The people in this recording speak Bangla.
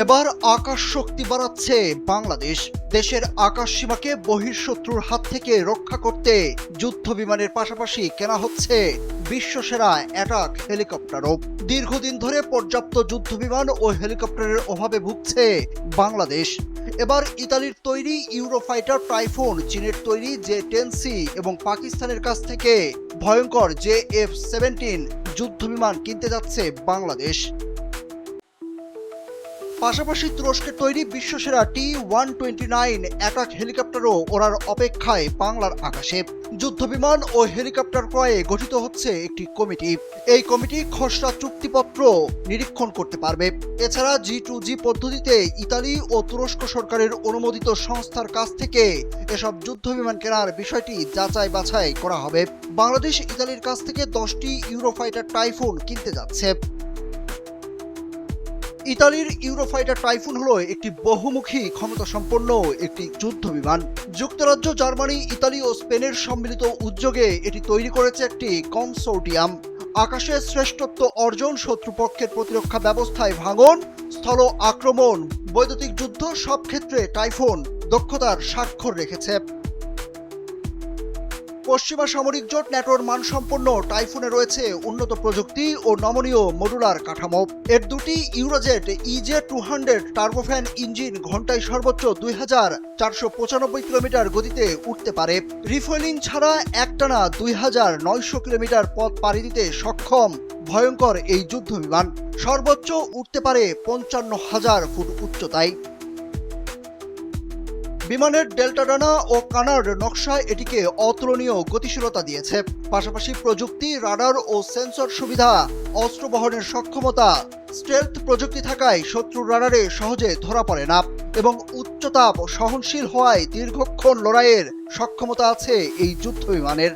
এবার আকাশ শক্তি বাড়াচ্ছে বাংলাদেশ। দেশের আকাশ সীমাকে বহিঃশত্রুর হাত থেকে রক্ষা করতে যুদ্ধ বিমানের পাশাপাশি কেনা হচ্ছে বিশ্বসেরা অ্যাটাক হেলিকপ্টারও। দীর্ঘদিন ধরে পর্যাপ্ত যুদ্ধ বিমান ও হেলিকপ্টারের অভাবে ভুগছে বাংলাদেশ। এবার ইতালির তৈরি ইউরোফাইটার টাইফুন, চীনের তৈরি J-10C এবং পাকিস্তানের কাছ থেকে ভয়ঙ্কর JF-17 যুদ্ধ বিমান কিনতে যাচ্ছে বাংলাদেশ। পাশাপাশি তুরস্কের তৈরি বিশ্বসেরা T-129 অ্যাটাক হেলিকপ্টারও ওড়ার অপেক্ষায় বাংলার আকাশে। যুদ্ধবিমান ও হেলিকপ্টার ক্রয়ে গঠিত হচ্ছে একটি কমিটি। এই কমিটি খসড়া চুক্তিপত্র নিরীক্ষণ করতে পারবে। এছাড়া G2G পদ্ধতিতে ইতালি ও তুরস্ক সরকারের অনুমোদিত সংস্থার কাছ থেকে এসব যুদ্ধবিমান কেনার বিষয়টি যাচাই বাছাই করা হবে। বাংলাদেশ ইতালির কাছ থেকে 10টি ইউরোফাইটার টাইফুন কিনতে যাচ্ছে। ইতালির ইউরোফাইটার টাইফুন হলো একটি বহুমুখী ক্ষমতাসম্পন্ন একটি যুদ্ধ বিমান। যুক্তরাজ্য, জার্মানি, ইতালি ও স্পেনের সম্মিলিত উদ্যোগে এটি তৈরি করেছে একটি কনসোর্টিয়াম। আকাশে শ্রেষ্ঠত্ব অর্জন, শত্রুপক্ষের প্রতিরক্ষা ব্যবস্থায় ভাঙন, স্থল আক্রমণ, বৈদ্যুতিক যুদ্ধ সব ক্ষেত্রে টাইফুন দক্ষতার স্বাক্ষর রেখেছে। পশ্চিমা সামরিক জোট ন্যাটোর মানসম্পন্ন টাইফুনে রয়েছে উন্নত প্রযুক্তি ও নমনীয় মডুলার কাঠামো। এর দুটি ইউরোজেট EJ-200 টার্বোফ্যান ইঞ্জিন ঘন্টায় সর্বোচ্চ 2495 কিলোমিটার গতিতে উঠতে পারে। রিফুয়েলিং ছাড়া একটানা 2900 কিলোমিটার পথ পাড়ি দিতে সক্ষম ভয়ঙ্কর এই যুদ্ধ বিমান সর্বোচ্চ উঠতে পারে 55,000 ফুট উচ্চতায়। বিমানের ডেল্টা ডানা ও কানার নকশা এটিকে অতুলনীয় গতিশীলতা দিয়েছে। পাশাপাশি প্রযুক্তি, রাডার ও সেন্সর সুবিধা, অস্ত্র বহনের সক্ষমতা, স্টেলথ প্রযুক্তি থাকায় শত্রুর রাডারে সহজে ধরা পড়ে না এবং উচ্চতাপ সহনশীল হওয়ায় দীর্ঘক্ষণ লড়াইয়ের সক্ষমতা আছে এই যুদ্ধ বিমানের।